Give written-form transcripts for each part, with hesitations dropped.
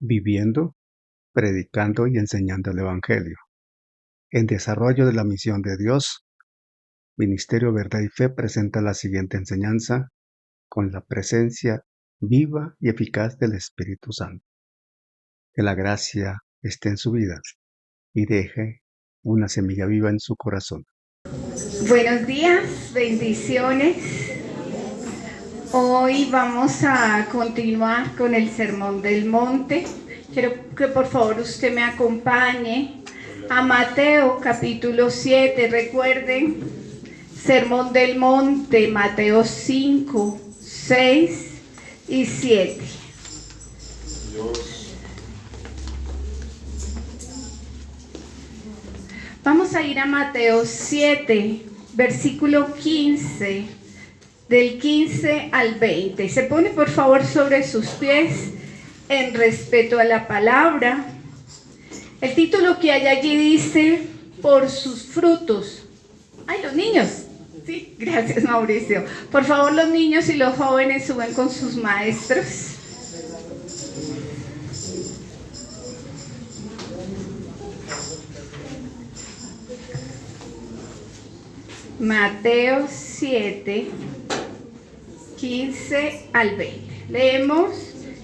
viviendo, predicando y enseñando el Evangelio. En desarrollo de la misión de Dios, Ministerio Verdad y Fe presenta la siguiente enseñanza con la presencia viva y eficaz del Espíritu Santo. Que la gracia esté en su vida y deje una semilla viva en su corazón. Buenos días, bendiciones. Hoy vamos a continuar con el Sermón del Monte. Quiero que por favor usted me acompañe a Mateo capítulo 7. Recuerden, Sermón del Monte, Mateo 5, 6 y 7. Vamos a ir a Mateo 7, versículo 15, del 15 al 20. Se pone por favor sobre sus pies en respeto a la palabra. El título que hay allí dice, por sus frutos. ¡Ay, los niños! Sí, gracias Mauricio. Por favor, los niños y los jóvenes suben con sus maestros. Mateo 7, 15 al 20. Leemos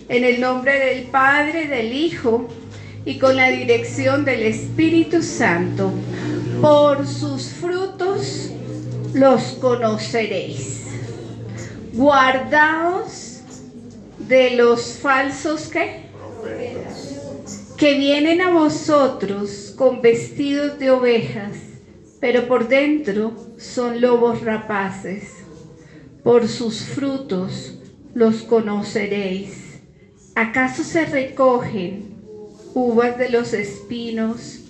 en el nombre del Padre, del Hijo y con la dirección del Espíritu Santo. Por sus frutos los conoceréis. Guardaos de los falsos que vienen a vosotros con vestidos de ovejas, pero por dentro son lobos rapaces. Por sus frutos los conoceréis. ¿Acaso se recogen uvas de los espinos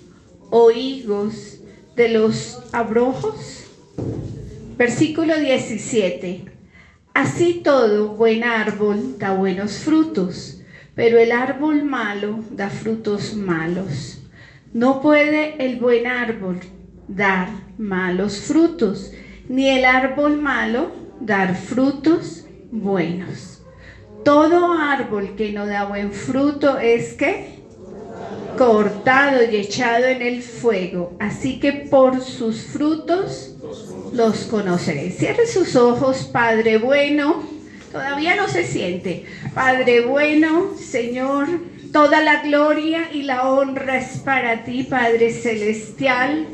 o higos de los abrojos? Versículo 17. Así todo buen árbol da buenos frutos, pero el árbol malo da frutos malos. No puede el buen árbol dar malos frutos, ni el árbol malo dar frutos buenos. Todo árbol que no da buen fruto es ¿qué? Cortado y echado en el fuego. Así que por sus frutos los conoceréis. Cierre sus ojos, Padre bueno. Todavía no se siente. Padre bueno, Señor, toda la gloria y la honra es para ti, Padre celestial.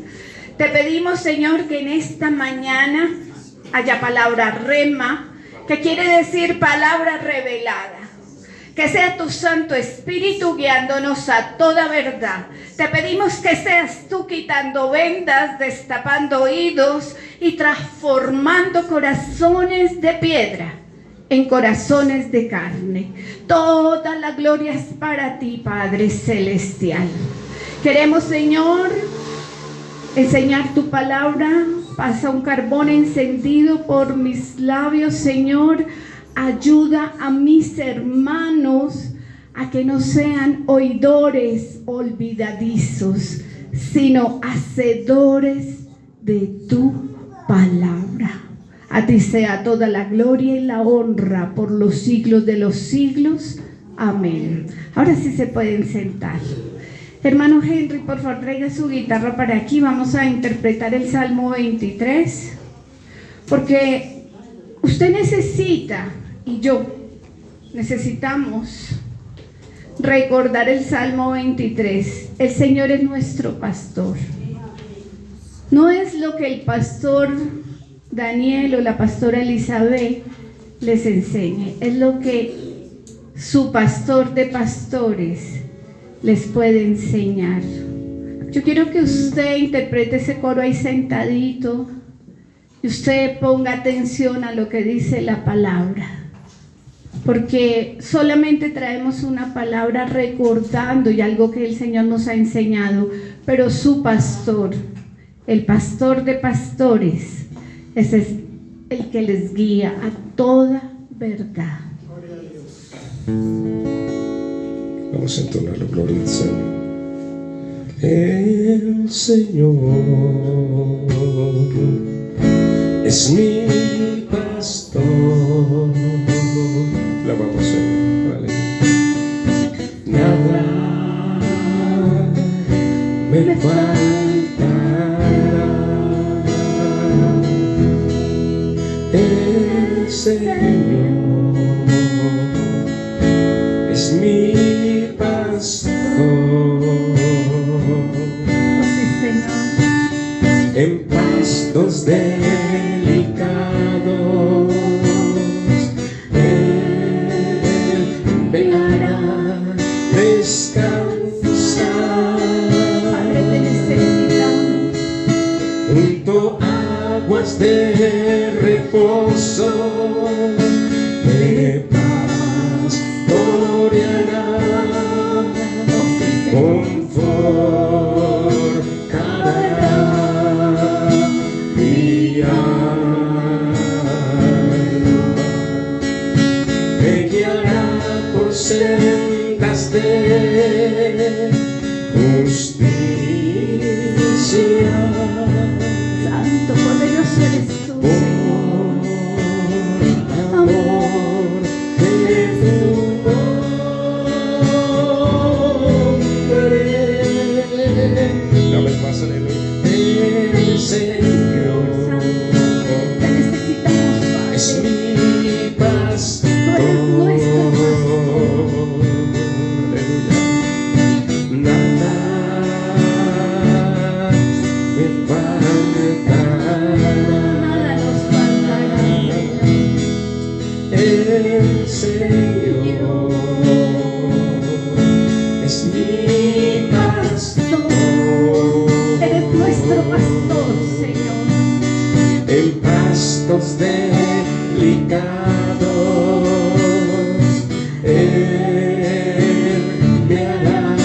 Te pedimos, Señor, que en esta mañana haya palabra rema, que quiere decir palabra revelada. Que sea tu Santo Espíritu guiándonos a toda verdad. Te pedimos que seas tú quitando vendas, destapando oídos y transformando corazones de piedra en corazones de carne. Toda la gloria es para ti, Padre celestial. Queremos, Señor, enseñar tu palabra. Pasa un carbón encendido por mis labios, Señor. Ayuda a mis hermanos a que no sean oidores olvidadizos, sino hacedores de tu palabra. A ti sea toda la gloria y la honra por los siglos de los siglos. Amén. Ahora sí se pueden sentar. Hermano Henry, por favor, traiga su guitarra para aquí. Vamos a interpretar el Salmo 23. Porque usted necesita, y yo necesitamos recordar el Salmo 23. El Señor es nuestro pastor. No es lo que el pastor Daniel o la pastora Elizabeth les enseñe, es lo que su pastor de pastores les puede enseñar. Yo quiero que usted interprete ese coro ahí sentadito y usted ponga atención a lo que dice la palabra, porque solamente traemos una palabra recordando y algo que el Señor nos ha enseñado, pero su pastor, el pastor de pastores, ese es el que les guía a toda verdad. Vamos a entonar la gloria al Señor. El Señor es mi pastor. La vamos a ver, vale. Nada faltará. El Señor es mi pastor. Oh, sí, Señor. En pastos delicados Él me hará descansar. Padre, te necesitamos. Junto a aguas de reposo me pastoreará. Confortará mi alma, me guiará por sendas de justicia. Santo, poderoso eres tú, Señor. Por amor de tu nombre. Una vez más, aleluya. El Señor Te necesitamos, Padre. es mi pastor. Tú eres nuestro Aleluya. Nada me faltará. Nada nos faltará, Señor. El Señor es mi pastor. Eres nuestro pastor, Señor. En pastos delicados Él me hará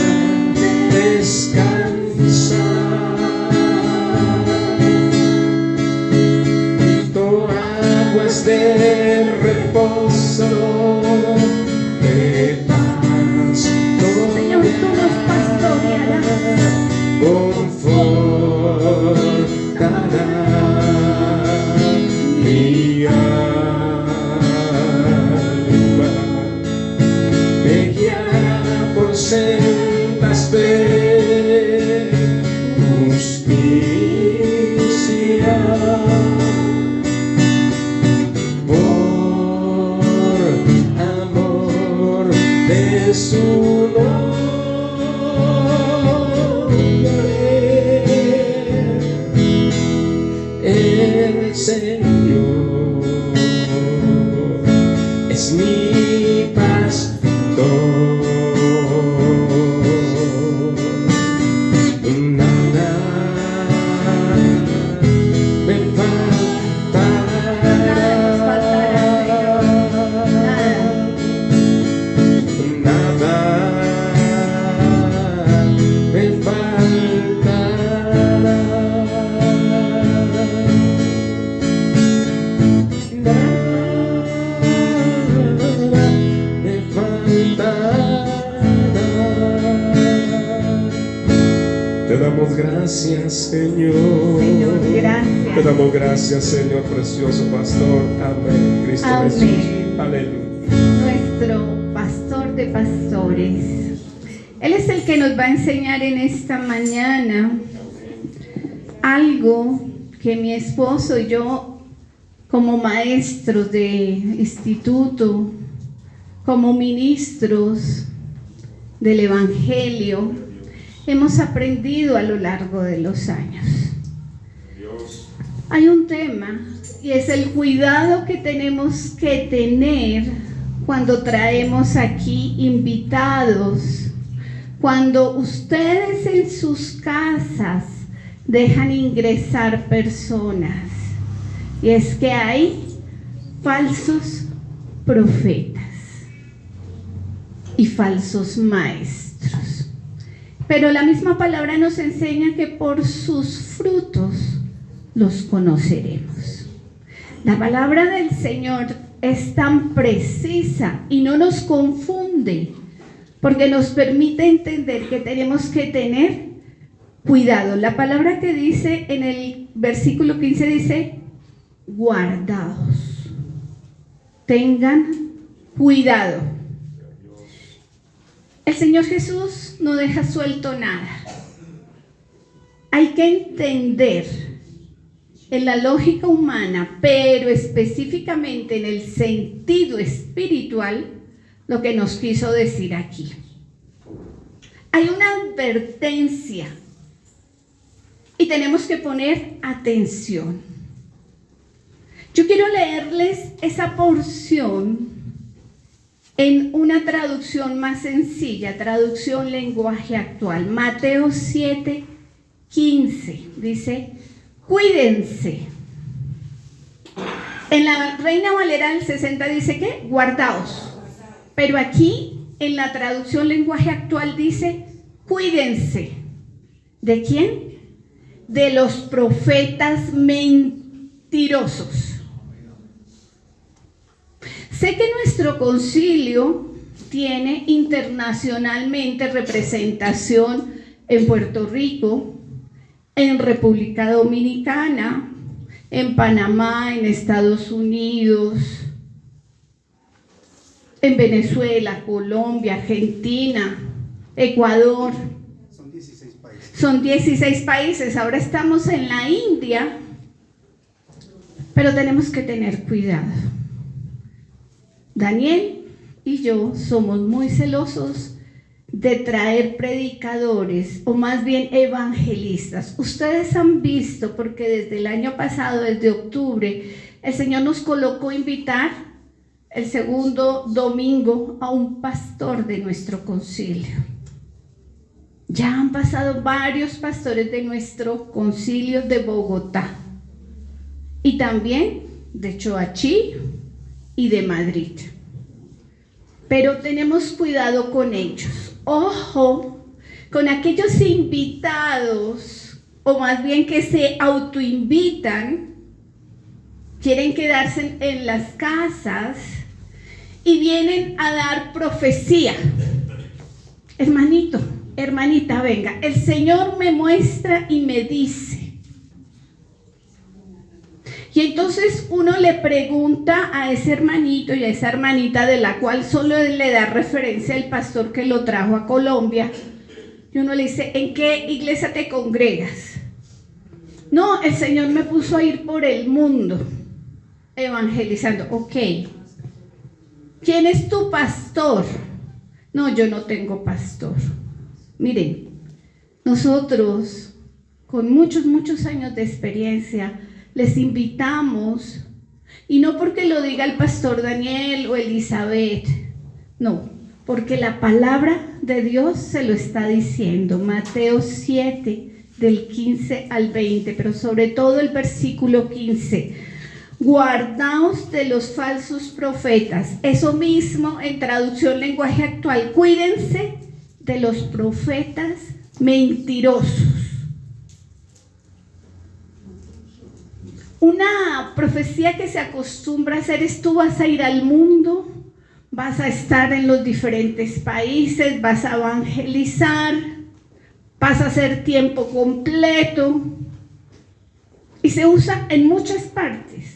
descansar. Junto a aguas de reposo me Señor, tú nos pastorearás. confortará mi alma, me guiará por sendas de justicia. Por amor de su nombre. El Señor es mi pastor. Nada me faltará. Nada nos faltará, Señor. Nada. Nada me faltará. Nada me faltará. Te damos gracias, Señor. Señor, Te gracias. damos gracias, Señor, precioso pastor. Amén. Cristo Amén. Jesús. Aleluya. Nuestro pastor de pastores. Él es el que nos va a enseñar en esta mañana algo que mi esposo y yo, como maestros de instituto, como ministros del Evangelio, hemos aprendido a lo largo de los años. Hay un tema y es el cuidado que tenemos que tener cuando traemos aquí invitados, cuando ustedes en sus casas dejan ingresar personas. Y es que hay falsos profetas y falsos maestros. Pero la misma palabra nos enseña que por sus frutos los conoceremos. La palabra del Señor es tan precisa y no nos confunde, porque nos permite entender que tenemos que tener cuidado. La palabra que dice en el versículo 15 dice: guardaos, tengan cuidado. El Señor Jesús no deja suelto nada. hay que entender en la lógica humana, pero específicamente en el sentido espiritual, lo que nos quiso decir aquí. Hay una advertencia y tenemos que poner atención. Yo quiero leerles esa porción en una traducción más sencilla, traducción lenguaje actual. Mateo 7:15 dice: cuídense. En la Reina Valera del 60 dice que guardaos. Pero aquí en la traducción lenguaje actual dice: cuídense. ¿De quién? De los profetas mentirosos. Sé que nuestro concilio tiene internacionalmente representación en Puerto Rico, en República Dominicana, en Panamá, en Estados Unidos, en Venezuela, Colombia, Argentina, Ecuador. Son 16 países. Son 16 países. Ahora estamos en la India, pero tenemos que tener cuidado. Daniel y yo somos muy celosos de traer predicadores, o más bien evangelistas. Ustedes han visto, porque desde el año pasado, desde octubre, el Señor nos colocó a invitar el segundo domingo a un pastor de nuestro concilio. Ya han pasado varios pastores de nuestro concilio de Bogotá y también de Choachí y de Madrid. Pero tenemos cuidado con ellos. Ojo con aquellos invitados, o más bien que se autoinvitan, quieren quedarse en las casas y vienen a dar profecía. Hermanito, hermanita, venga, el Señor me muestra y me dice. Y entonces uno le pregunta a ese hermanito y a esa hermanita, de la cual solo le da referencia el pastor que lo trajo a Colombia, y uno le dice: ¿en qué iglesia te congregas? No, el Señor me puso a ir por el mundo evangelizando. Ok. ¿Quién es tu pastor? No, yo no tengo pastor. Miren, nosotros con muchos años de experiencia les invitamos, y no porque lo diga el pastor Daniel o Elizabeth, no, porque la palabra de Dios se lo está diciendo. Mateo 7, del 15 al 20, pero sobre todo el versículo 15. Guardaos de los falsos profetas. Eso mismo en traducción lenguaje actual. Cuídense de los profetas mentirosos. Una profecía que se acostumbra a hacer es: tú vas a ir al mundo, vas a estar en los diferentes países, vas a evangelizar, vas a hacer tiempo completo, y se usa en muchas partes.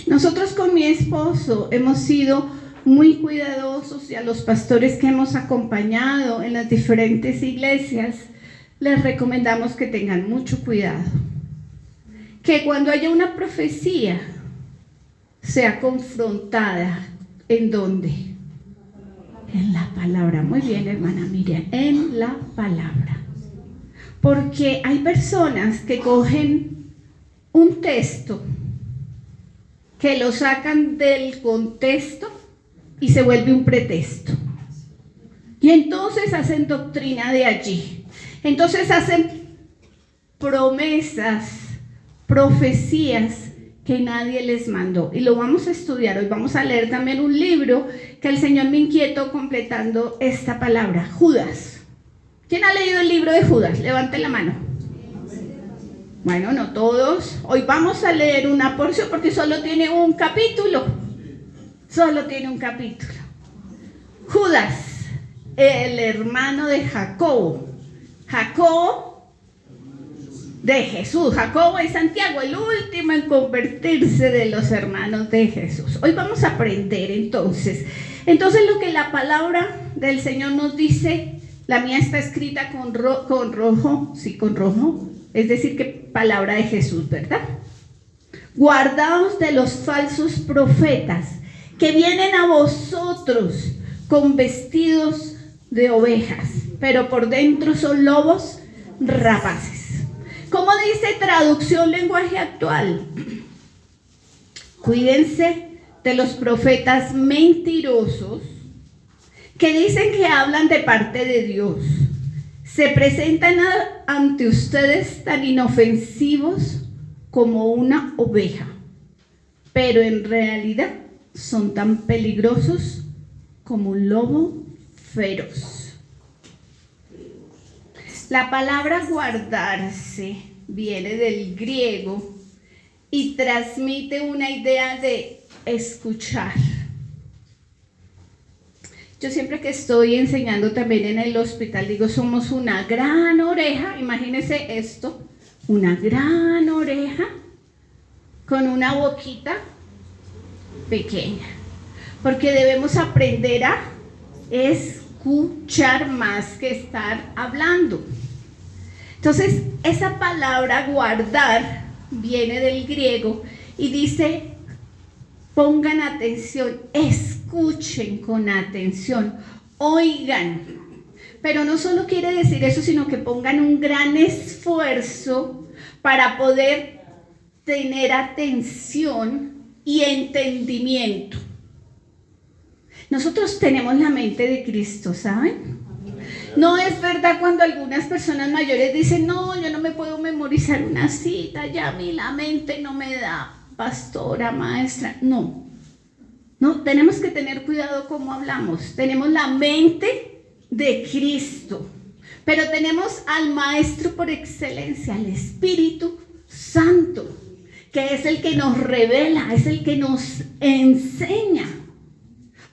Nosotros con mi esposo hemos sido muy cuidadosos, y a los pastores que hemos acompañado en las diferentes iglesias les recomendamos que tengan mucho cuidado. Que cuando haya una profecía sea confrontada. ¿En dónde? En la palabra. Muy bien, hermana Miriam, en la palabra. Porque hay personas que cogen un texto, que lo sacan del contexto y se vuelve un pretexto. Y entonces hacen doctrina de allí. Entonces hacen promesas, profecías que nadie les mandó. Y lo vamos a estudiar. Hoy vamos a leer también un libro que el Señor me inquietó completando esta palabra. Judas. ¿Quién ha leído el libro de Judas? Levante la mano. Bueno, no todos. Hoy vamos a leer una porción porque solo tiene un capítulo. Solo tiene un capítulo. Judas, el hermano de Jacobo. Jacobo de Jesús. Jacobo y Santiago, el último en convertirse de los hermanos de Jesús. Hoy vamos a aprender entonces lo que la palabra del Señor nos dice La mía está escrita con rojo, sí, con rojo, es decir, que palabra de Jesús, ¿verdad? Guardaos de los falsos profetas que vienen a vosotros con vestidos de ovejas, pero por dentro son lobos rapaces. ¿Cómo dice traducción lenguaje actual? Cuídense de los profetas mentirosos que dicen que hablan de parte de Dios. Se presentan ante ustedes tan inofensivos como una oveja, pero en realidad son tan peligrosos como un lobo feroz. La palabra guardarse viene del griego y transmite una idea de escuchar. Yo siempre que estoy enseñando también en el hospital digo, somos una gran oreja, imagínense esto, una gran oreja con una boquita pequeña, porque debemos aprender a escuchar más que estar hablando. Entonces, esa palabra guardar viene del griego y dice, pongan atención, escuchen con atención, oigan. Pero no solo quiere decir eso, sino que pongan un gran esfuerzo para poder tener atención y entendimiento. Nosotros tenemos la mente de Cristo, ¿saben? No es verdad cuando algunas personas mayores dicen, no, yo no me puedo memorizar una cita, ya a mí la mente no me da, pastora, maestra. No, tenemos que tener cuidado cómo hablamos. Tenemos la mente de Cristo, pero tenemos al Maestro por excelencia, al Espíritu Santo, que es el que nos revela, es el que nos enseña.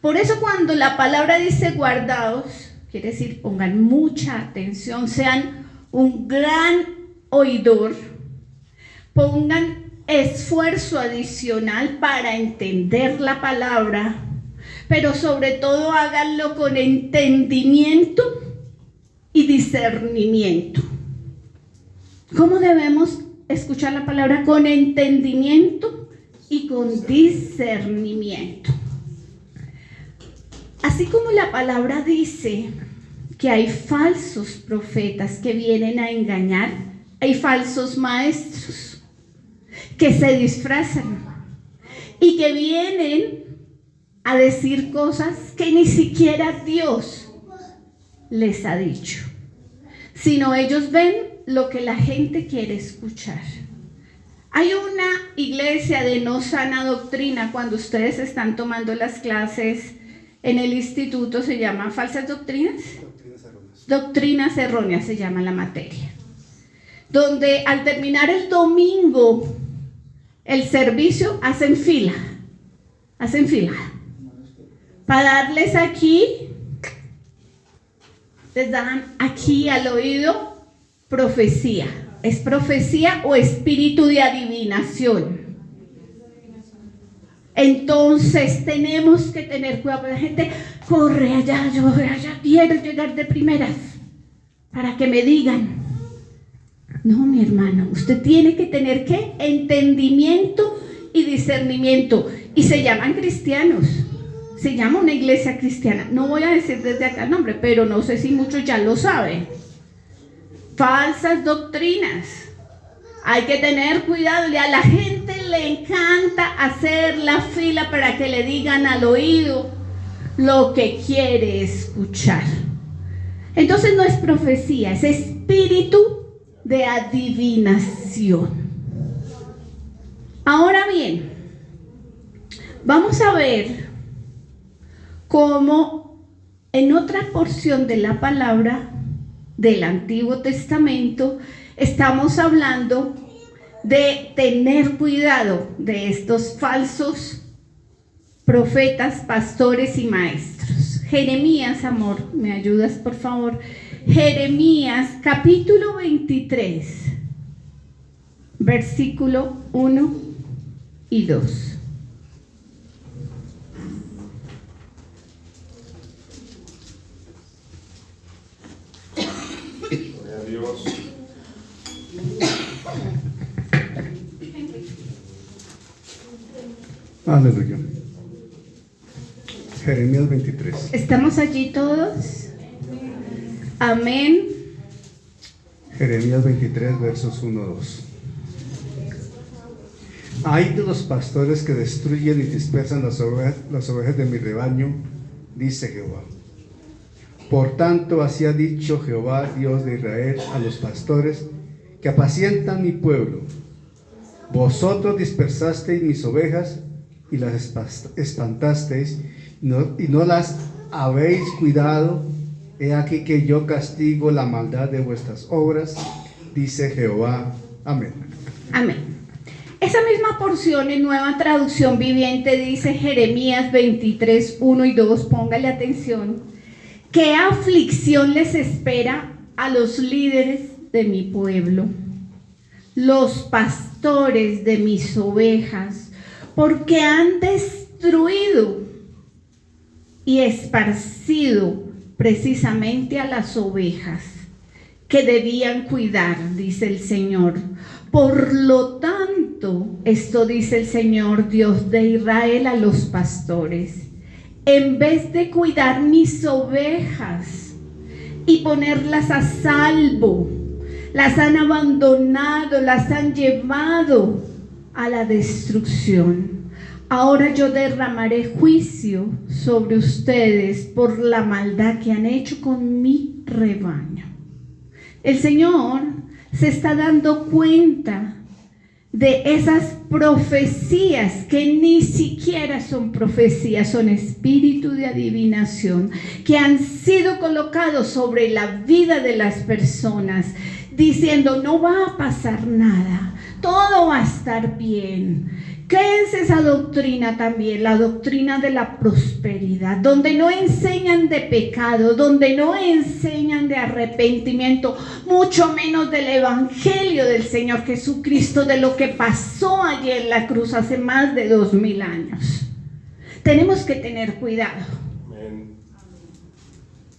Por eso cuando la palabra dice guardaos, quiere decir pongan mucha atención, sean un gran oidor, pongan esfuerzo adicional para entender la palabra, pero sobre todo háganlo con entendimiento y discernimiento. ¿Cómo debemos escuchar la palabra? Con entendimiento y con discernimiento. Así como la palabra dice que hay falsos profetas que vienen a engañar, hay falsos maestros que se disfrazan y que vienen a decir cosas que ni siquiera Dios les ha dicho, sino ellos ven lo que la gente quiere escuchar. Hay una iglesia de no sana doctrina, cuando ustedes están tomando las clases en el instituto, se llama falsas doctrinas. Doctrinas erróneas se llama la materia. Donde al terminar el domingo el servicio hacen fila. Para darles aquí, les dan aquí al oído profecía. ¿Es profecía o espíritu de adivinación? Entonces tenemos que tener cuidado. La gente corre allá, yo allá quiero llegar de primeras para que me digan. No, mi hermano, usted tiene que tener ¿qué? Entendimiento y discernimiento. Y se llaman cristianos, se llama una iglesia cristiana. No voy a decir desde acá el nombre, pero no sé si muchos ya lo saben. Falsas doctrinas. Hay que tener cuidado, y a la gente le encanta hacer la fila para que le digan al oído lo que quiere escuchar. Entonces no es profecía, es espíritu de adivinación. Ahora bien, vamos a ver cómo en otra porción de la palabra del Antiguo Testamento estamos hablando de tener cuidado de estos falsos profetas, pastores y maestros. Jeremías, amor, ¿me ayudas por favor? Jeremías capítulo 23, versículo 1 y 2. Dios. Aleluya. Jeremías 23. ¿Estamos allí todos? Amén. Jeremías 23, versos 1-2. Ay de los pastores que destruyen y dispersan las ovejas de mi rebaño, dice Jehová. Por tanto, así ha dicho Jehová, Dios de Israel, a los pastores que apacientan mi pueblo. Vosotros dispersasteis mis ovejas y las espantasteis, y no las habéis cuidado. He aquí que yo castigo la maldad de vuestras obras, dice Jehová. Amén. Amén. Esa misma porción en Nueva Traducción Viviente dice Jeremías 23, 1 y 2, póngale atención. ¿Qué aflicción les espera a los líderes de mi pueblo, los pastores de mis ovejas, porque han destruido y esparcido precisamente a las ovejas que debían cuidar, dice el Señor? Por lo tanto, esto dice el Señor Dios de Israel a los pastores: en vez de cuidar mis ovejas y ponerlas a salvo, las han abandonado, las han llevado a la destrucción. Ahora yo derramaré juicio sobre ustedes por la maldad que han hecho con mi rebaño. El Señor se está dando cuenta de esas profecías que ni siquiera son profecías, son espíritu de adivinación que han sido colocados sobre la vida de las personas, diciendo: no va a pasar nada, todo va a estar bien. ¿Qué es esa doctrina también? La doctrina de la prosperidad, donde no enseñan de pecado, donde no enseñan de arrepentimiento, mucho menos del evangelio del Señor Jesucristo, de lo que pasó allí en la cruz hace más de 2000 años. Tenemos que tener cuidado. Amén.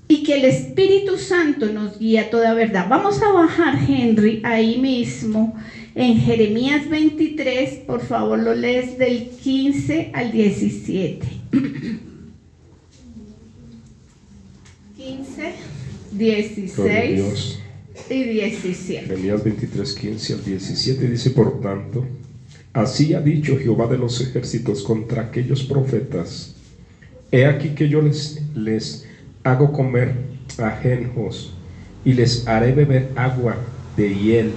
Y que el Espíritu Santo nos guíe a toda verdad. Vamos a bajar, Henry, ahí mismo en Jeremías 23, por favor lo lees del 15 al 17. 15, 16 y 17. Jeremías 23, 15 al 17 dice: por tanto, así ha dicho Jehová de los ejércitos contra aquellos profetas: he aquí que yo les hago comer ajenjos y les haré beber agua de hiel,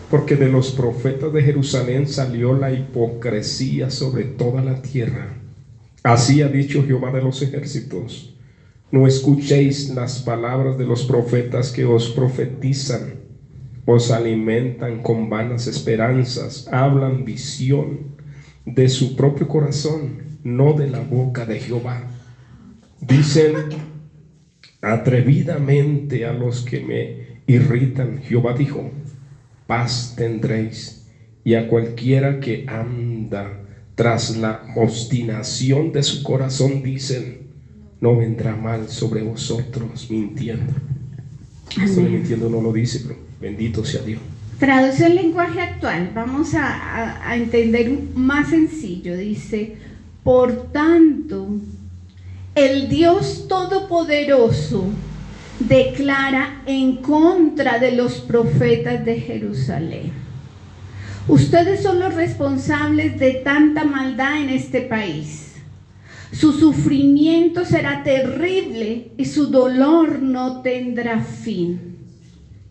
porque de los profetas de Jerusalén salió la hipocresía sobre toda la tierra. Así ha dicho Jehová de los ejércitos: no escuchéis las palabras de los profetas que os profetizan, os alimentan con vanas esperanzas, hablan visión de su propio corazón, no de la boca de Jehová. Dicen atrevidamente a los que me irritan: Jehová dijo, paz tendréis. Y a cualquiera que anda tras la obstinación de su corazón dicen: no vendrá mal sobre vosotros, mintiendo. Esto de mintiendo no lo dice, pero bendito sea Dios. Traducción lenguaje actual, vamos a entender más sencillo. Dice: por tanto, el Dios Todopoderoso declara en contra de los profetas de Jerusalén: ustedes son los responsables de tanta maldad en este país. Su sufrimiento será terrible y su dolor no tendrá fin.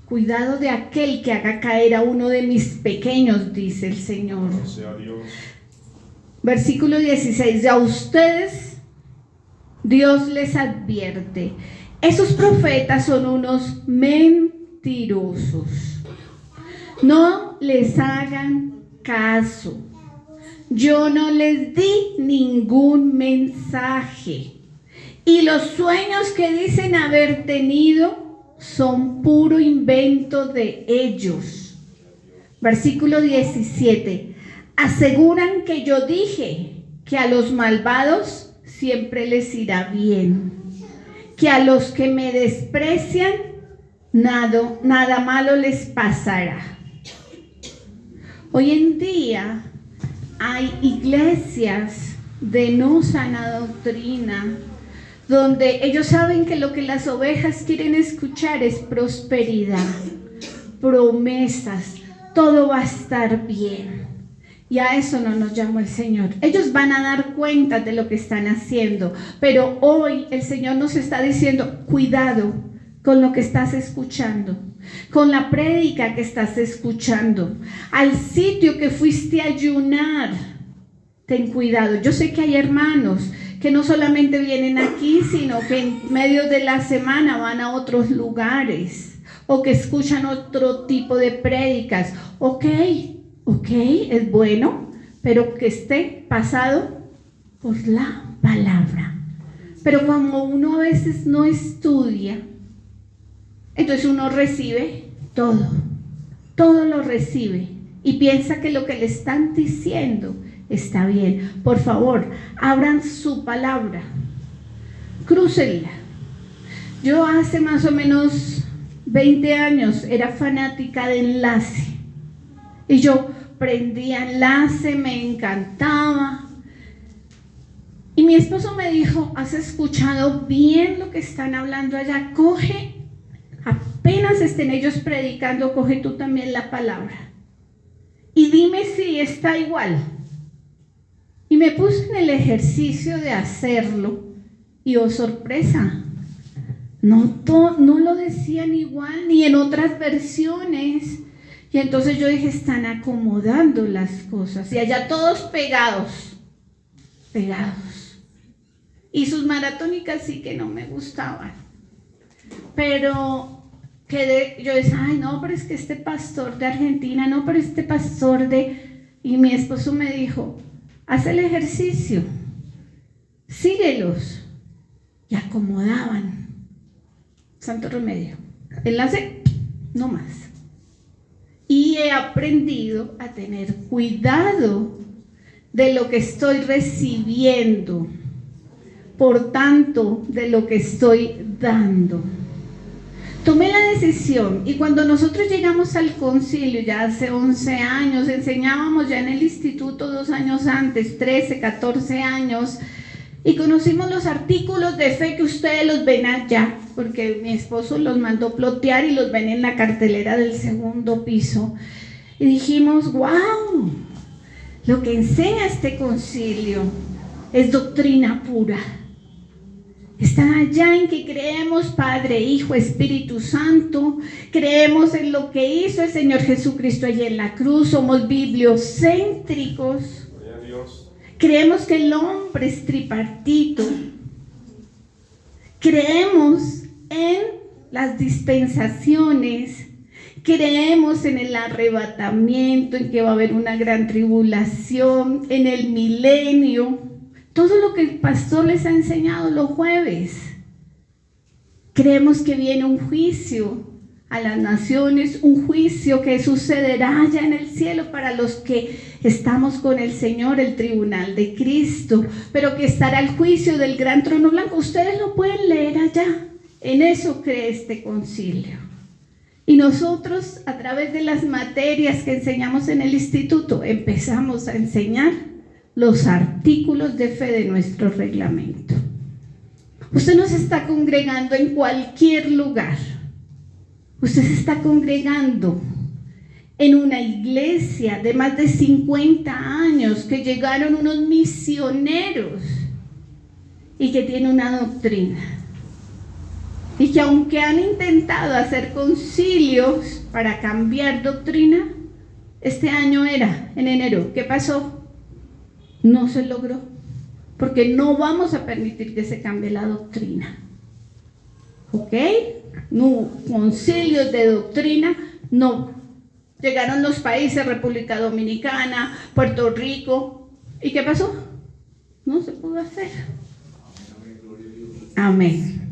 Cuidado de aquel que haga caer a uno de mis pequeños, dice el Señor. Sea Dios. Versículo 16: a ustedes Dios les advierte, esos profetas son unos mentirosos. No les hagan caso. Yo no les di ningún mensaje. Y los sueños que dicen haber tenido son puro invento de ellos. Versículo 17. Aseguran que yo dije que a los malvados siempre les irá bien, que a los que me desprecian nada malo les pasará. Hoy en día hay iglesias de no sana doctrina, donde ellos saben que lo que las ovejas quieren escuchar es prosperidad, promesas, todo va a estar bien. Y a eso no nos llamó el Señor. Ellos van a dar cuenta de lo que están haciendo, pero hoy el Señor nos está diciendo, cuidado con lo que estás escuchando, con la prédica que estás escuchando, al sitio que fuiste a ayunar. Ten cuidado. Yo sé que hay hermanos que no solamente vienen aquí, sino que en medio de la semana van a otros lugares o que escuchan otro tipo de prédicas. Ok, es bueno, pero que esté pasado por la palabra. Pero cuando uno a veces no estudia, entonces uno recibe todo lo recibe y piensa que lo que le están diciendo está bien. Por favor, abran su palabra, crúcenla. Yo hace más o menos 20 años era fanática de Enlace y yo prendía Enlace, me encantaba. Y mi esposo me dijo, ¿has escuchado bien lo que están hablando allá? Coge, apenas estén ellos predicando, coge tú también la palabra y dime si está igual. Y me puse en el ejercicio de hacerlo y oh sorpresa, no lo decían igual ni en otras versiones. Y entonces yo dije, están acomodando las cosas y allá todos pegados. Y sus maratónicas sí que no me gustaban, pero yo decía, ay no, pero es que este pastor de Argentina, no, pero este pastor y mi esposo me dijo, haz el ejercicio, síguelos. Y acomodaban. Santo remedio. Enlace, no más. Y he aprendido a tener cuidado de lo que estoy recibiendo, por tanto, de lo que estoy dando. Tomé la decisión y cuando nosotros llegamos al concilio, ya hace 11 años, enseñábamos ya en el instituto 2 años antes, 13, 14 años, y conocimos los artículos de fe que ustedes los ven allá, porque mi esposo los mandó plotear y los ven en la cartelera del segundo piso. Y dijimos, wow, lo que enseña este concilio es doctrina pura. Está allá en que creemos Padre, Hijo, Espíritu Santo, creemos en lo que hizo el Señor Jesucristo allí en la cruz, somos bibliocéntricos, creemos que el hombre es tripartito, creemos en las dispensaciones, creemos en el arrebatamiento, en que va a haber una gran tribulación, en el milenio. Todo lo que el pastor les ha enseñado los jueves. Creemos que viene un juicio a las naciones, un juicio que sucederá allá en el cielo para los que estamos con el Señor, el tribunal de Cristo, pero que estará el juicio del gran trono blanco. Ustedes lo pueden leer allá. En eso cree este concilio. Y nosotros, a través de las materias que enseñamos en el instituto, empezamos a enseñar los artículos de fe de nuestro reglamento. Usted no se está congregando en cualquier lugar. Usted se está congregando en una iglesia de más de 50 años que llegaron unos misioneros y que tiene una doctrina. Y que aunque han intentado hacer concilios para cambiar doctrina, este año era en enero, ¿qué pasó? No se logró, porque no vamos a permitir que se cambie la doctrina. ¿Ok? No, concilios de doctrina, no. Llegaron los países, República Dominicana, Puerto Rico, ¿y qué pasó? No se pudo hacer. Amén.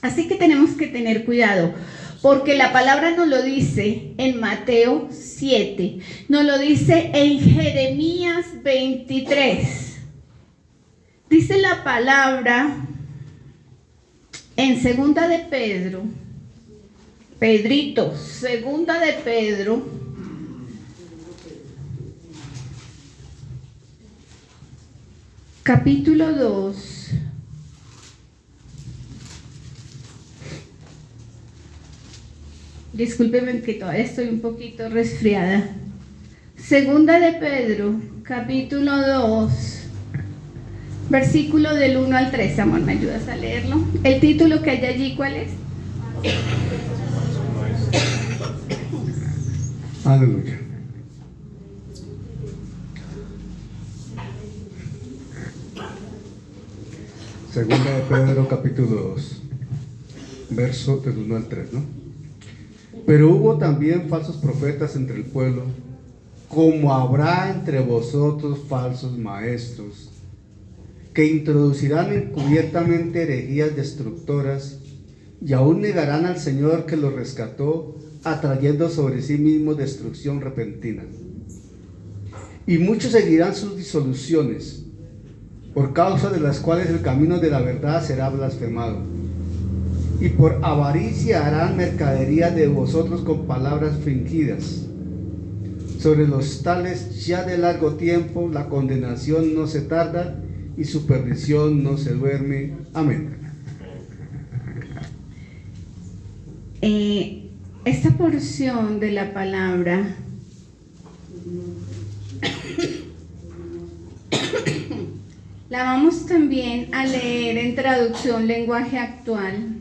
Así que tenemos que tener cuidado, porque la palabra nos lo dice en Mateo 7, nos lo dice en Jeremías 23. Dice la palabra en 2 de Pedro, Pedrito, segunda de Pedro, capítulo 2. Discúlpeme que todavía estoy un poquito resfriada. Segunda de Pedro, capítulo 2, versículo del 1 al 3. Amor, ¿me ayudas a leerlo? El título que hay allí, ¿cuál es? Aleluya. Segunda de Pedro, capítulo 2, verso del 1 al 3, ¿no? Pero hubo también falsos profetas entre el pueblo, como habrá entre vosotros falsos maestros, que introducirán encubiertamente herejías destructoras, y aún negarán al Señor que los rescató, atrayendo sobre sí mismos destrucción repentina. Y muchos seguirán sus disoluciones, por causa de las cuales el camino de la verdad será blasfemado. Y por avaricia harán mercadería de vosotros con palabras fingidas. Sobre los tales ya de largo tiempo la condenación no se tarda y su perdición no se duerme. Amén. Esta porción de la palabra la vamos también a leer en traducción lenguaje actual.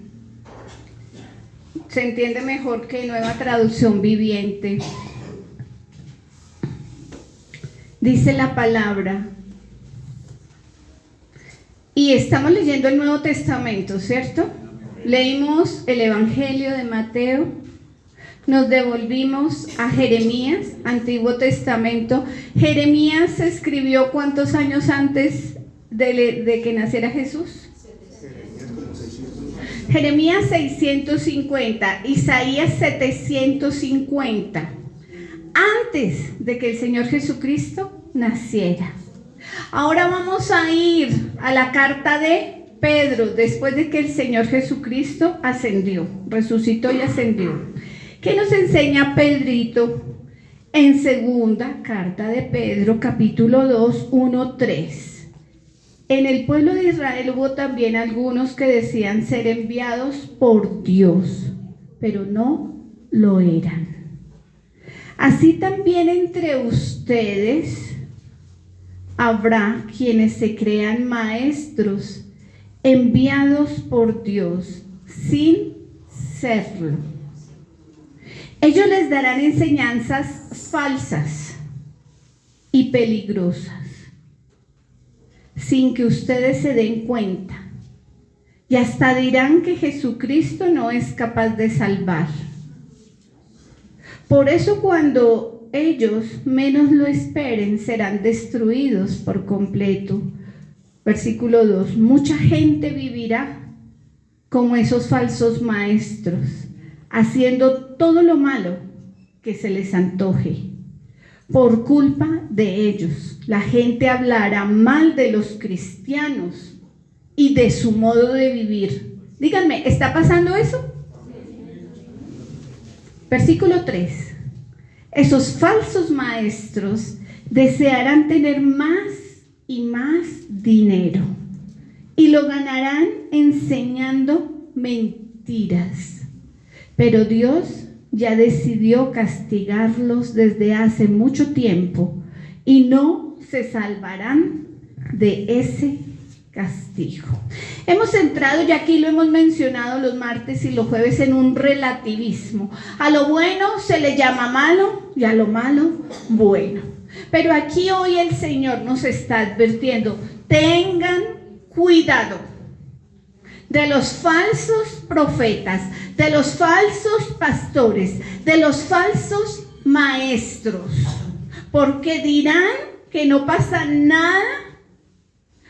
Se entiende mejor que nueva traducción viviente. Dice la palabra, y estamos leyendo el Nuevo Testamento, ¿cierto? Leímos el Evangelio de Mateo, nos devolvimos a Jeremías, Antiguo Testamento. Jeremías se escribió ¿cuántos años antes de que naciera Jesús? Jeremías 650, Isaías 750, antes de que el Señor Jesucristo naciera. Ahora vamos a ir a la carta de Pedro, después de que el Señor Jesucristo ascendió, resucitó y ascendió. ¿Qué nos enseña Pedrito en segunda carta de Pedro, capítulo 2, 1, 3? En el pueblo de Israel hubo también algunos que decían ser enviados por Dios, pero no lo eran. Así también entre ustedes habrá quienes se crean maestros, enviados por Dios, sin serlo. Ellos les darán enseñanzas falsas y peligrosas, sin que ustedes se den cuenta, y hasta dirán que Jesucristo no es capaz de salvar. Por eso cuando ellos menos lo esperen serán destruidos por completo. Versículo 2, mucha gente vivirá como esos falsos maestros, haciendo todo lo malo que se les antoje. Por culpa de ellos, la gente hablará mal de los cristianos y de su modo de vivir. Díganme, ¿está pasando eso? Versículo 3. Esos falsos maestros desearán tener más y más dinero y lo ganarán enseñando mentiras. Pero Dios ya decidió castigarlos desde hace mucho tiempo y no se salvarán de ese castigo. Hemos entrado, y aquí lo hemos mencionado los martes y los jueves, en un relativismo. A lo bueno se le llama malo y a lo malo bueno. Pero aquí hoy el Señor nos está advirtiendo: tengan cuidado de los falsos profetas, de los falsos pastores, de los falsos maestros, porque dirán que no pasa nada,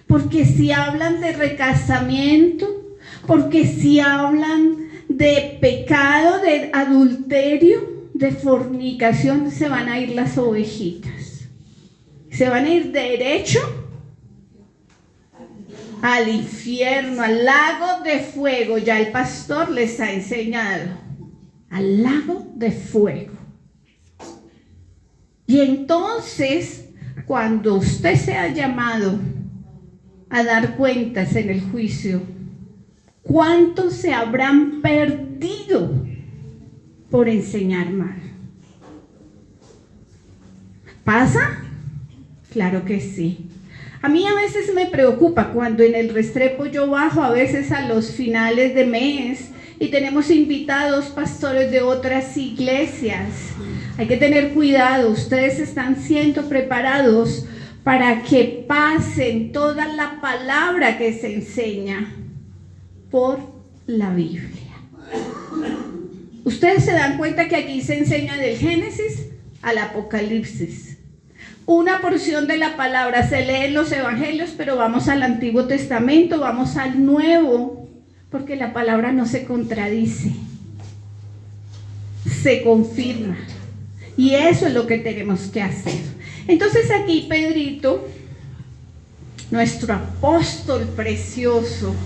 porque si hablan de recasamiento, porque si hablan de pecado, de adulterio, de fornicación, se van a ir las ovejitas, se van a ir derecho al infierno, al lago de fuego. Ya el pastor les ha enseñado. al lago de fuego. Y entonces, cuando usted sea llamado a dar cuentas en el juicio, ¿cuántos se habrán perdido por enseñar mal? ¿Pasa? Claro que sí. A mí a veces me preocupa cuando en el Restrepo yo bajo a veces a los finales de mes y tenemos invitados pastores de otras iglesias. Hay que tener cuidado, ustedes están siendo preparados para que pasen toda la palabra que se enseña por la Biblia. Ustedes se dan cuenta que aquí se enseña del Génesis al Apocalipsis. Una porción de la palabra se lee en los evangelios, pero vamos al Antiguo Testamento, vamos al Nuevo, porque la palabra no se contradice, se confirma. Y eso es lo que tenemos que hacer. Entonces aquí Pedrito, nuestro apóstol precioso,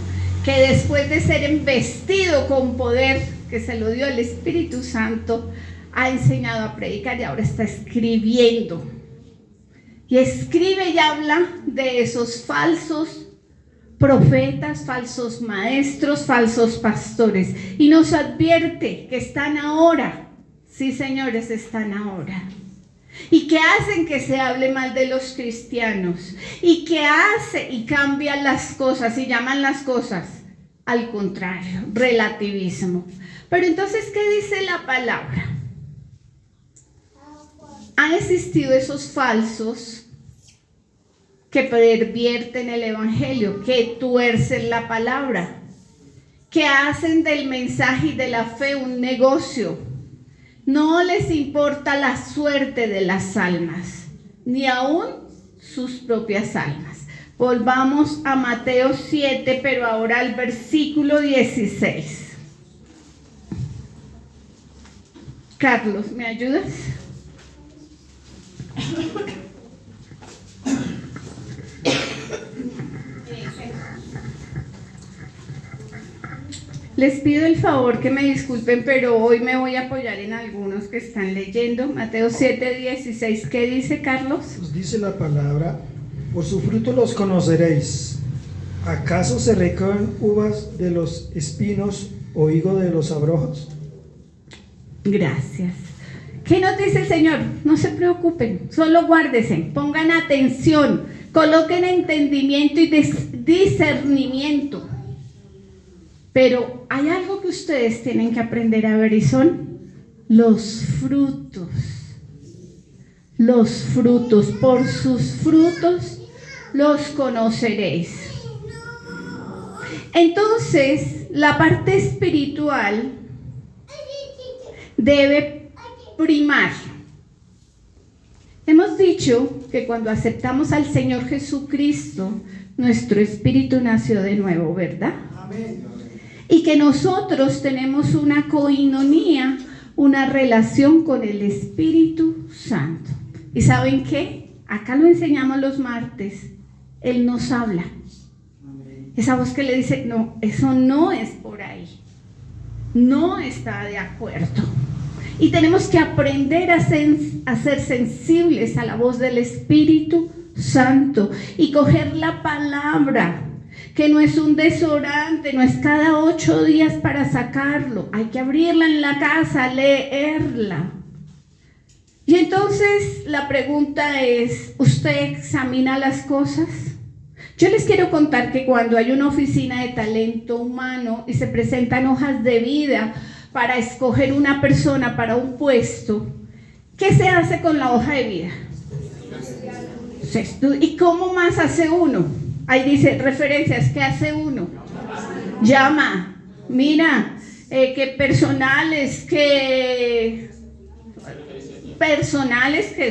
que después de ser embestido con poder que se lo dio el Espíritu Santo, ha enseñado a predicar y ahora está escribiendo. Y escribe y habla de esos falsos profetas, falsos maestros, falsos pastores. Y nos advierte que están ahora. Sí, señores, están ahora. Y que hacen que se hable mal de los cristianos. Y que hace y cambian las cosas y llaman las cosas al contrario, relativismo. Pero entonces, ¿qué dice la palabra? Han existido esos falsos que pervierten el evangelio, que tuercen la palabra, que hacen del mensaje y de la fe un negocio. No les importa la suerte de las almas, ni aún sus propias almas. Volvamos a Mateo 7, pero ahora al versículo 16. Carlos, ¿me ayudas? Les pido el favor que me disculpen, pero hoy me voy a apoyar en algunos que están leyendo. Mateo 7:16, ¿qué dice Carlos? Nos dice la palabra: por su fruto los conoceréis. ¿Acaso se recogen uvas de los espinos o higo de los abrojos? Gracias. ¿Qué nos dice el Señor? No se preocupen, solo guárdense, pongan atención, coloquen entendimiento y discernimiento. Pero hay algo que ustedes tienen que aprender a ver y son los frutos. Los frutos, por sus frutos los conoceréis. Entonces, la parte espiritual debe primar. Hemos dicho que cuando aceptamos al Señor Jesucristo, nuestro espíritu nació de nuevo, ¿verdad? Amén. Y que nosotros tenemos una coinonía, una relación con el Espíritu Santo. ¿Y saben qué? Acá lo enseñamos los martes. Él nos habla. Esa voz que le dice, no, eso no es por ahí. No está de acuerdo. Y tenemos que aprender a ser sensibles a la voz del Espíritu Santo y coger la palabra, que no es un desodorante, no es cada 8 días para sacarlo. Hay que abrirla en la casa, leerla. Y entonces la pregunta es, ¿usted examina las cosas? Yo les quiero contar que cuando hay una oficina de talento humano y se presentan hojas de vida para escoger una persona para un puesto, ¿qué se hace con la hoja de vida? Se estudia. ¿Y cómo más hace uno? Ahí dice referencias, ¿qué hace uno? Llama, mira, que personales que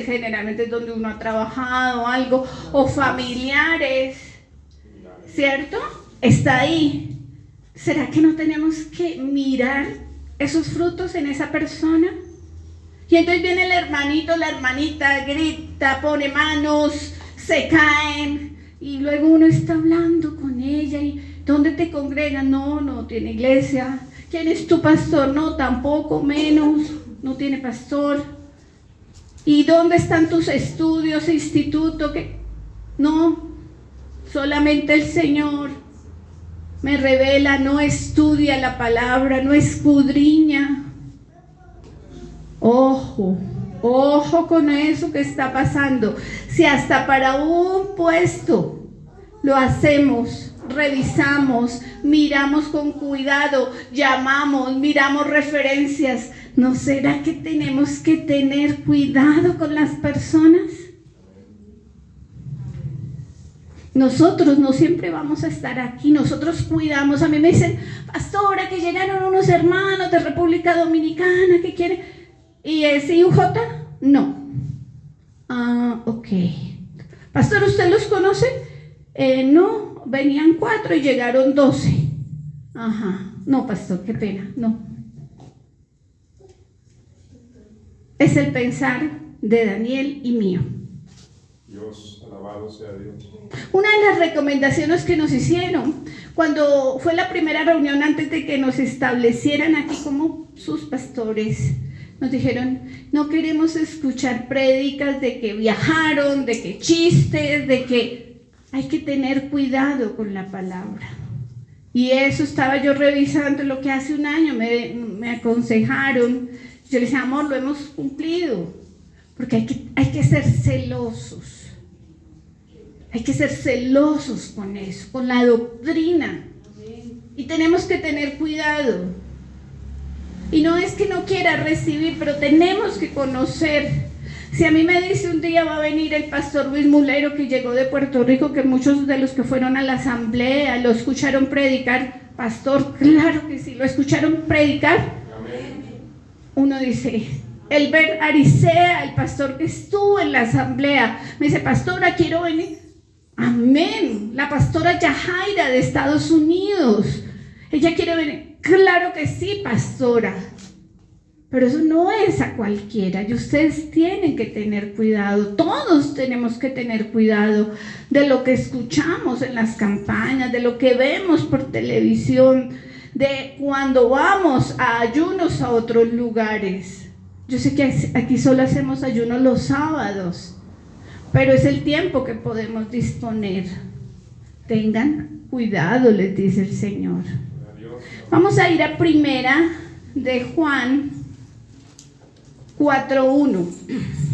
generalmente es donde uno ha trabajado algo, o familiares, ¿cierto? Está ahí. ¿Será que no tenemos que mirar esos frutos en esa persona? Y entonces viene el hermanito, la hermanita, grita, pone manos, se caen, y luego uno está hablando con ella, y ¿dónde te congregan? No tiene iglesia. ¿Quién es tu pastor? No, tampoco, menos, no tiene pastor. ¿Y dónde están tus estudios, instituto? ¿Qué? No, solamente el Señor me revela, no estudia la palabra, no escudriña. Ojo, ojo con eso que está pasando. Si hasta para un puesto lo hacemos, revisamos, miramos con cuidado, llamamos, miramos referencias, ¿no será que tenemos que tener cuidado con las personas? Nosotros no siempre vamos a estar aquí, nosotros cuidamos. A mí me dicen, pastora, que llegaron unos hermanos de República Dominicana que quieren. ¿Y es IUJ? No. Ah, ok. Pastor, ¿usted los conoce? No, venían 4 y llegaron 12. Ajá. No, pastor, qué pena, no. Es el pensar de Daniel y mío. Dios, alabado sea Dios. Una de las recomendaciones que nos hicieron cuando fue la primera reunión antes de que nos establecieran aquí como sus pastores, nos dijeron, no queremos escuchar prédicas de que viajaron, de que chistes, de que hay que tener cuidado con la palabra. Y eso estaba yo revisando lo que hace un año me aconsejaron. Yo les decía, amor, lo hemos cumplido, porque hay que ser celosos. Hay que ser celosos con eso, con la doctrina. Y tenemos que tener cuidado. Y no es que no quiera recibir, pero tenemos que conocer. Si a mí me dice un día va a venir el pastor Luis Mulero, que llegó de Puerto Rico, que muchos de los que fueron a la asamblea lo escucharon predicar, pastor, claro que sí, lo escucharon predicar. Uno dice, Elber Aricea, el pastor que estuvo en la asamblea, me dice, pastora, quiero venir. Amén. La pastora Yajaira de Estados Unidos, ella quiere venir. Claro que sí, pastora. Pero eso no es a cualquiera. Y ustedes tienen que tener cuidado. Todos tenemos que tener cuidado de lo que escuchamos en las campañas, de lo que vemos por televisión, de cuando vamos a ayunos a otros lugares. Yo sé que aquí solo hacemos ayunos los sábados, pero es el tiempo que podemos disponer. Tengan cuidado, les dice el Señor. Vamos a ir a primera de Juan 4:1.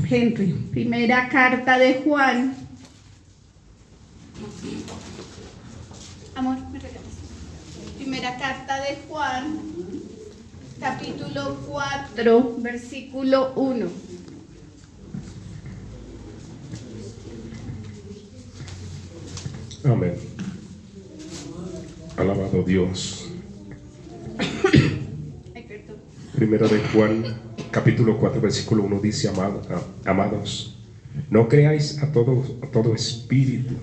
Henry, primera carta de Juan. Amor, me regalas. Primera carta de Juan, capítulo 4, versículo 1. Amén. Alabado Dios. Primera de Juan, capítulo 4, versículo 1 dice, amados, no creáis a todo espíritu,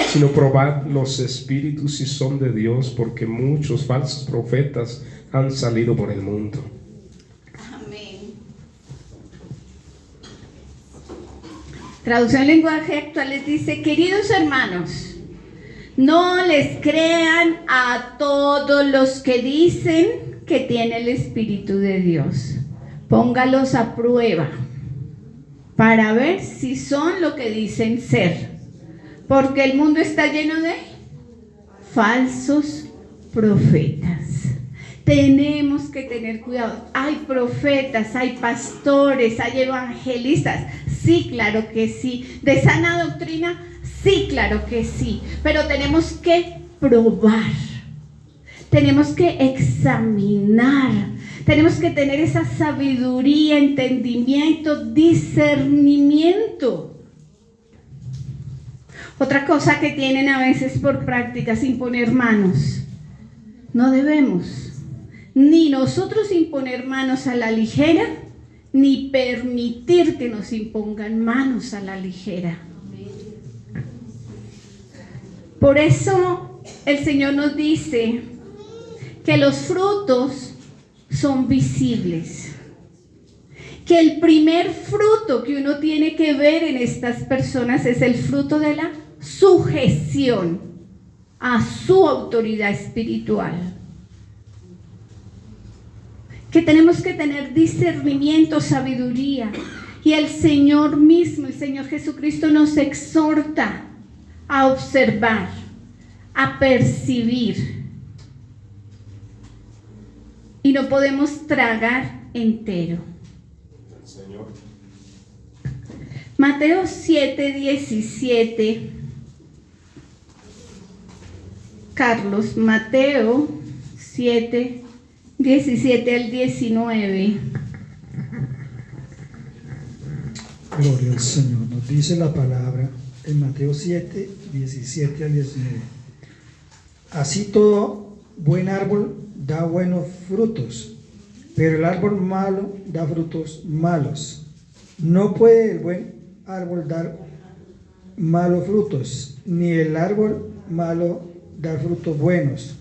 sino probad los espíritus si son de Dios, porque muchos falsos profetas han salido por el mundo. Amén. Traducción lenguaje actual les dice, queridos hermanos, no les crean a todos los que dicen que tiene el Espíritu de Dios. Póngalos a prueba para ver si son lo que dicen ser, porque el mundo está lleno de falsos profetas. Tenemos que tener cuidado. Hay profetas, hay pastores, hay evangelistas. Sí, claro que sí. De sana doctrina, sí, claro que sí. Pero tenemos que probar. Tenemos que examinar, tenemos que tener esa sabiduría, entendimiento, discernimiento. Otra cosa que tienen a veces por práctica, sin poner manos. No debemos ni nosotros imponer manos a la ligera, ni permitir que nos impongan manos a la ligera. Por eso el Señor nos dice que los frutos son visibles, que el primer fruto que uno tiene que ver en estas personas es el fruto de la sujeción a su autoridad espiritual. que tenemos que tener discernimiento, sabiduría. Y el Señor mismo, el Señor Jesucristo nos exhorta a observar, a percibir. Y no podemos tragar entero. Señor. Mateo 7:17. Carlos, Mateo 7:17 al 19. Gloria al Señor. Nos dice la palabra en Mateo 7:17 al 19. Así todo buen árbol da buenos frutos, pero el árbol malo da frutos malos. No puede el buen árbol dar malos frutos, ni el árbol malo dar frutos buenos.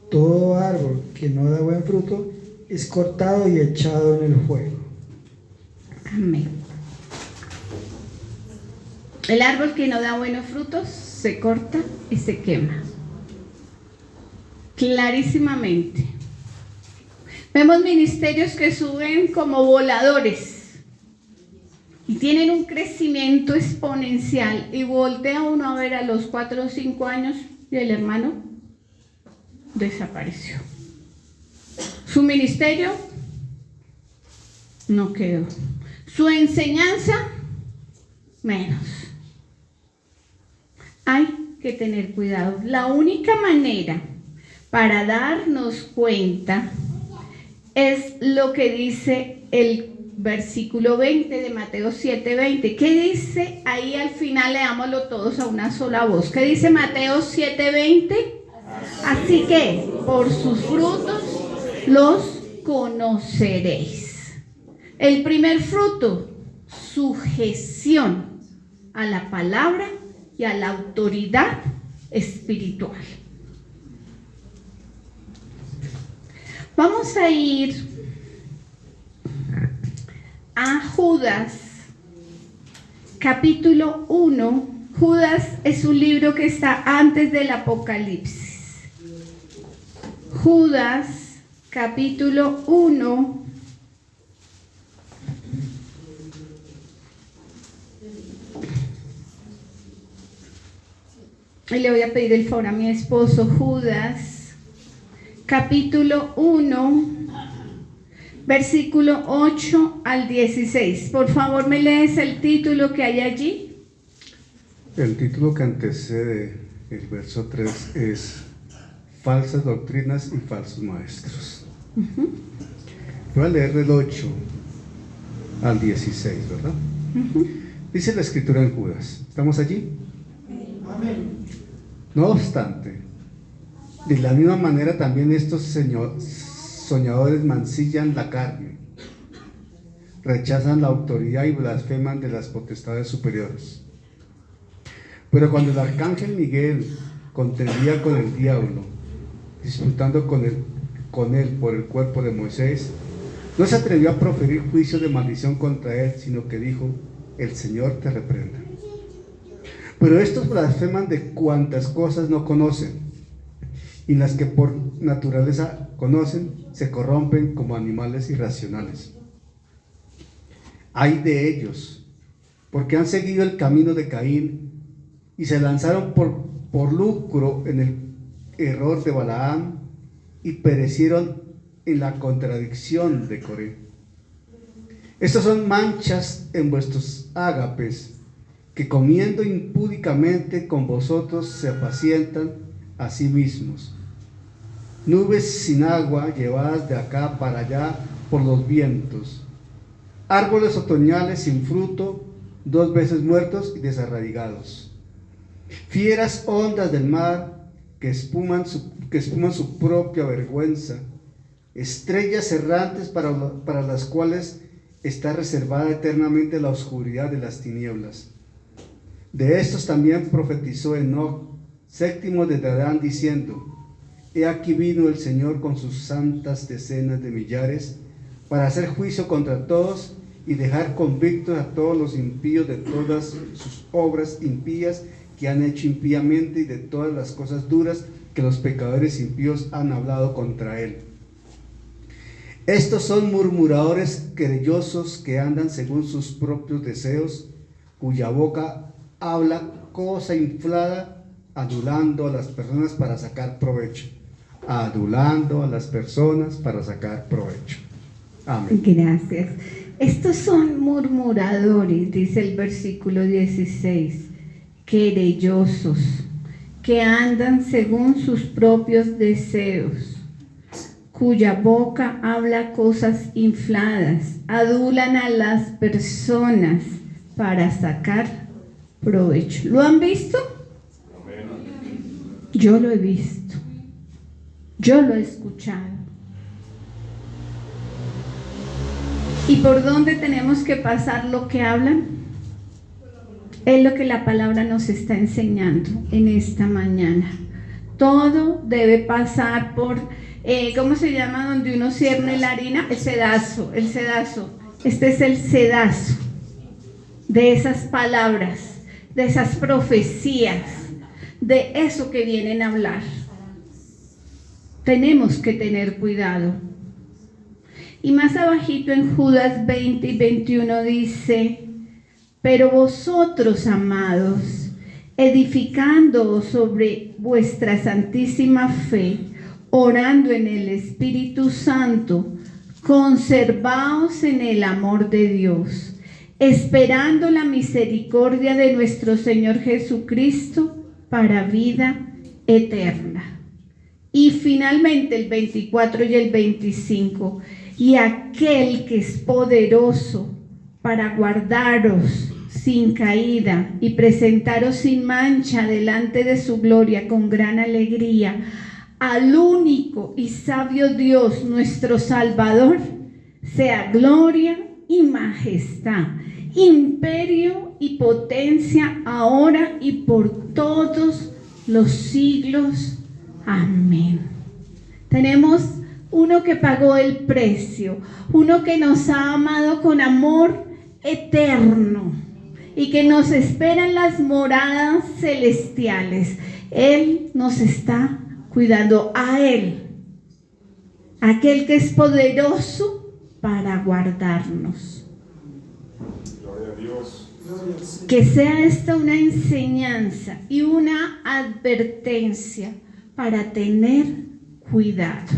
Todo árbol que no da buen fruto es cortado y echado en el fuego. Amén. El árbol que no da buenos frutos se corta y se quema. Clarísimamente. Vemos ministerios que suben como voladores y tienen un crecimiento exponencial, y voltea uno a ver a los 4 o 5 años y el hermano desapareció. Su ministerio no quedó. Su enseñanza menos. Hay que tener cuidado. La única manera para darnos cuenta es lo que dice el versículo 20 de Mateo 7:20. ¿Qué dice? Ahí al final leámoslo todos a una sola voz. ¿Qué dice Mateo 7:20? Así que por sus frutos los conoceréis. El primer fruto, sujeción a la palabra y a la autoridad espiritual. Vamos a ir a Judas, capítulo 1. Judas es un libro que está antes del Apocalipsis. Judas, capítulo 1. Y le voy a pedir el favor a mi esposo. Judas, capítulo 1, versículo 8 al 16. Por favor, ¿me lees el título que hay allí? El título que antecede el verso 3 es Falsas doctrinas y falsos maestros. Voy a leer del 8 al 16, ¿verdad? Dice la escritura en Judas. ¿Estamos allí? Amén. No obstante, de la misma manera también estos soñadores mancillan la carne, rechazan la autoridad y blasfeman de las potestades superiores. Pero cuando el arcángel Miguel contendía con el diablo, disputando con él por el cuerpo de Moisés, no se atrevió a proferir juicio de maldición contra él, sino que dijo: el Señor te reprenda. Pero estos blasfeman de cuantas cosas no conocen, y las que por naturaleza conocen se corrompen como animales irracionales. Ay de ellos, porque han seguido el camino de Caín y se lanzaron por lucro en el error de Balaam y perecieron en la contradicción de Coré. Estos son manchas en vuestros ágapes, que comiendo impúdicamente con vosotros se apacientan a sí mismos. Nubes sin agua llevadas de acá para allá por los vientos. Árboles otoñales sin fruto, 2 veces muertos y desarraigados. Fieras ondas del mar que espuman su propia vergüenza. Estrellas errantes para las cuales está reservada eternamente la oscuridad de las tinieblas. De estos también profetizó Enoc, séptimo de Adán, diciendo: he aquí vino el Señor con sus santas decenas de millares para hacer juicio contra todos y dejar convictos a todos los impíos de todas sus obras impías que han hecho impíamente y de todas las cosas duras que los pecadores impíos han hablado contra él. Estos son murmuradores querellosos que andan según sus propios deseos, cuya boca habla cosa inflada, adulando a las personas para sacar provecho. Adulando a las personas para sacar provecho. Amén. Gracias. Estos son murmuradores, dice el versículo 16, querellosos, que andan según sus propios deseos, cuya boca habla cosas infladas, adulan a las personas para sacar provecho. ¿Lo han visto? Yo lo he visto. Yo lo he escuchado. ¿Y por dónde tenemos que pasar lo que hablan? Es lo que la palabra nos está enseñando en esta mañana. Todo debe pasar por, ¿cómo se llama? Donde uno cierne la harina, el sedazo. Este es el sedazo de esas palabras, de esas profecías, de eso que vienen a hablar. Tenemos que tener cuidado. Y más abajito en Judas 20 y 21 dice: pero vosotros, amados, edificando sobre vuestra santísima fe, orando en el Espíritu Santo, conservaos en el amor de Dios, esperando la misericordia de nuestro Señor Jesucristo para vida eterna. Y finalmente el 24 y el 25, y aquel que es poderoso para guardaros sin caída y presentaros sin mancha delante de su gloria con gran alegría, al único y sabio Dios nuestro Salvador, sea gloria y majestad, imperio y potencia ahora y por todos los siglos. Amén. Tenemos uno que pagó el precio, uno que nos ha amado con amor eterno y que nos espera en las moradas celestiales. Él nos está cuidando, a Él, aquel que es poderoso para guardarnos. Gloria a Dios. Que sea esta una enseñanza y una advertencia para tener cuidado.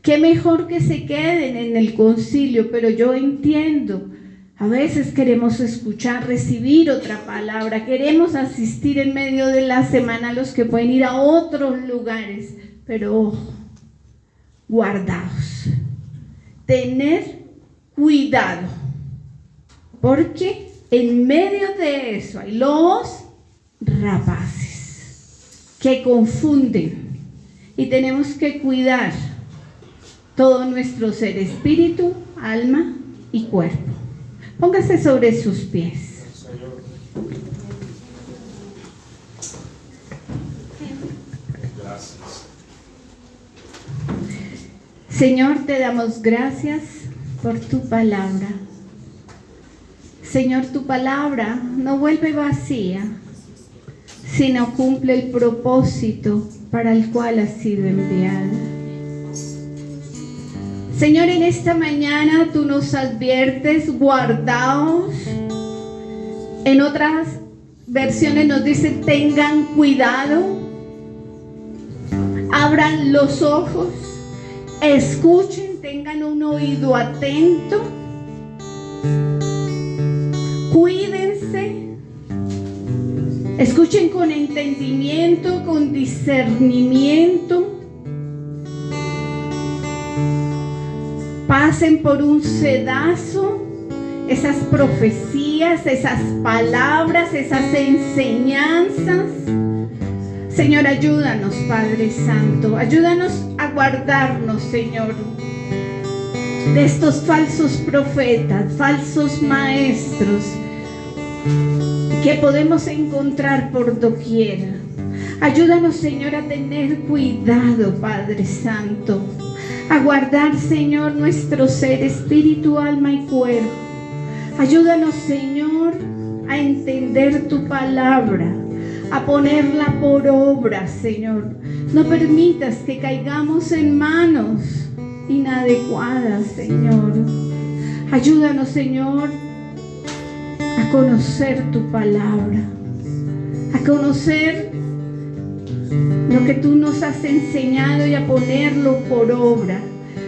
Qué mejor que se queden en el concilio, pero yo entiendo, a veces queremos escuchar, recibir otra palabra, queremos asistir en medio de la semana a los que pueden ir a otros lugares, pero ojo, guardaos, tener cuidado, porque en medio de eso hay lobos rapaces que confunden y tenemos que cuidar todo nuestro ser, espíritu, alma y cuerpo. Póngase sobre sus pies. Gracias. Señor, te damos gracias por tu palabra. Señor, tu palabra no vuelve vacía, sino cumple el propósito para el cual ha sido enviada. Señor, en esta mañana tú nos adviertes, guardaos. En otras versiones nos dice, tengan cuidado, abran los ojos, escuchen, tengan un oído atento, cuídense, escuchen con entendimiento, con discernimiento. Pasen por un sedazo esas profecías, esas palabras, esas enseñanzas. Señor, ayúdanos, Padre Santo, ayúdanos a guardarnos, Señor, de estos falsos profetas, falsos maestros que podemos encontrar por doquier. Ayúdanos, Señor, a tener cuidado, Padre Santo, a guardar, Señor, nuestro ser, espíritu, alma y cuerpo. Ayúdanos, Señor, a entender tu palabra, a ponerla por obra, Señor. No permitas que caigamos en manos inadecuadas, Señor. Ayúdanos, Señor, a conocer tu palabra, a conocer lo que tú nos has enseñado y a ponerlo por obra.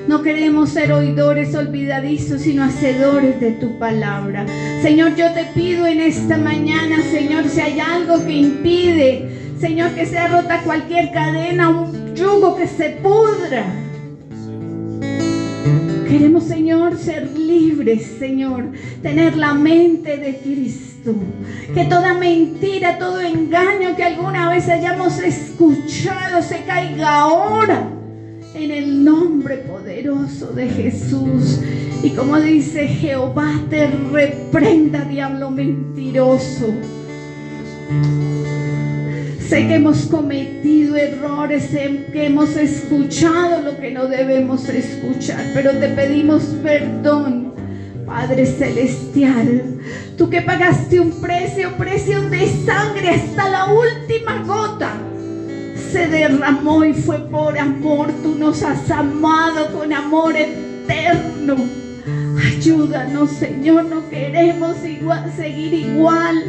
No queremos ser oidores olvidadizos, sino hacedores de tu palabra. Señor, yo te pido en esta mañana, Señor, si hay algo que impide, Señor, que sea rota cualquier cadena, un yugo que se pudra. Queremos, Señor, ser libres, Señor, tener la mente de Cristo. Que toda mentira, todo engaño que alguna vez hayamos escuchado se caiga ahora en el nombre poderoso de Jesús. Y como dice Jehová, te reprenda, diablo mentiroso. Sé que hemos cometido errores, sé que hemos escuchado lo que no debemos escuchar, pero te pedimos perdón, Padre Celestial. Tú que pagaste un precio de sangre hasta la última gota, se derramó y fue por amor. Tú nos has amado con amor eterno. Ayúdanos, Señor, no queremos seguir igual.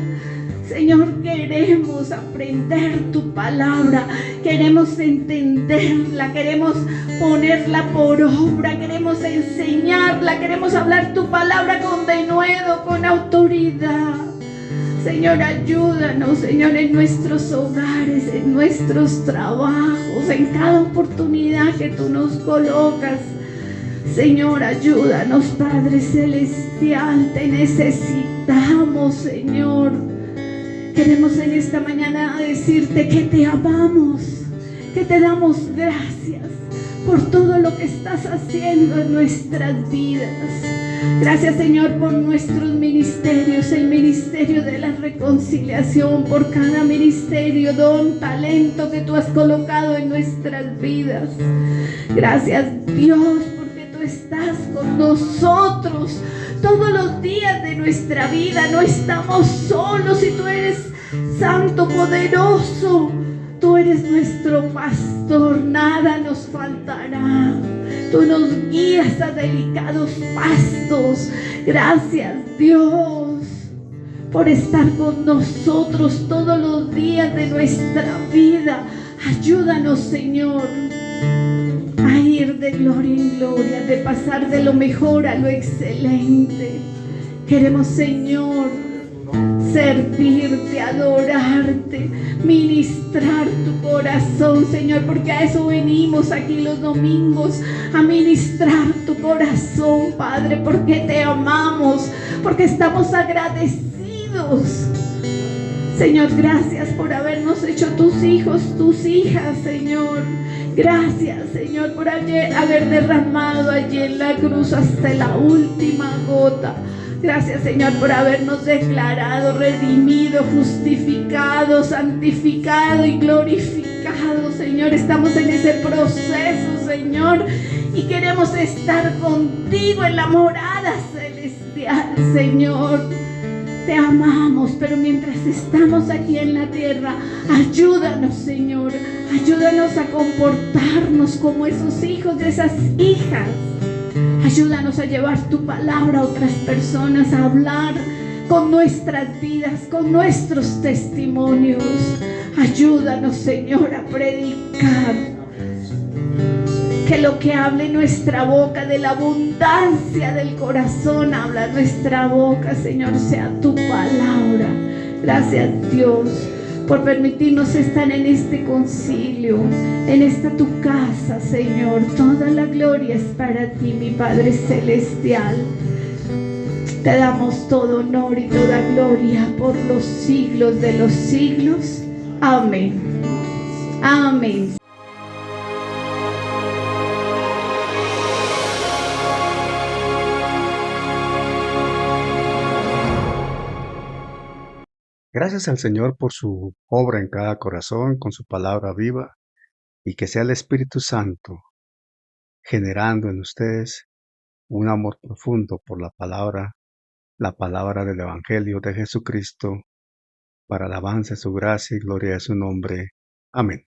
Señor, queremos aprender tu palabra, queremos entenderla, queremos ponerla por obra, queremos enseñarla, queremos hablar tu palabra con denuedo, con autoridad. Señor, ayúdanos, Señor, en nuestros hogares, en nuestros trabajos, en cada oportunidad que tú nos colocas. Señor, ayúdanos, Padre Celestial, te necesitamos, Señor. Queremos en esta mañana decirte que te amamos, que te damos gracias por todo lo que estás haciendo en nuestras vidas. Gracias, Señor, por nuestros ministerios, el ministerio de la reconciliación, por cada ministerio, don, talento que tú has colocado en nuestras vidas. Gracias, Dios, porque tú estás con nosotros todos los días de nuestra vida. No estamos solos y tú eres Santo, poderoso. Tú eres nuestro pastor, nada nos faltará. Tú nos guías a delicados pastos. Gracias, Dios, por estar con nosotros todos los días de nuestra vida. Ayúdanos, Señor, a ir de gloria en gloria, de pasar de lo mejor a lo excelente. Queremos, Señor, servirte, adorarte, ministrar tu corazón, Señor, porque a eso venimos aquí los domingos, a ministrar tu corazón, Padre, porque te amamos, porque estamos agradecidos. Señor, gracias por habernos hecho tus hijos, tus hijas, Señor. Gracias, Señor, por haber derramado allí en la cruz hasta la última gota. Gracias, Señor, por habernos declarado, redimido, justificado, santificado y glorificado, Señor. Estamos en ese proceso, Señor, y queremos estar contigo en la morada celestial, Señor. Te amamos, pero mientras estamos aquí en la tierra, ayúdanos, Señor. Ayúdanos a comportarnos como esos hijos de esas hijas. Ayúdanos a llevar tu palabra a otras personas, a hablar con nuestras vidas, con nuestros testimonios. Ayúdanos, Señor, a predicar. Que lo que hable nuestra boca, de la abundancia del corazón habla nuestra boca, Señor, sea tu palabra. Gracias, Dios, por permitirnos estar en este concilio, en esta tu casa, Señor. Toda la gloria es para ti, mi Padre Celestial. Te damos todo honor y toda gloria por los siglos de los siglos. Amén. Amén. Gracias al Señor por su obra en cada corazón, con su palabra viva, y que sea el Espíritu Santo generando en ustedes un amor profundo por la palabra del Evangelio de Jesucristo, para alabanza de su gracia y gloria de su nombre. Amén.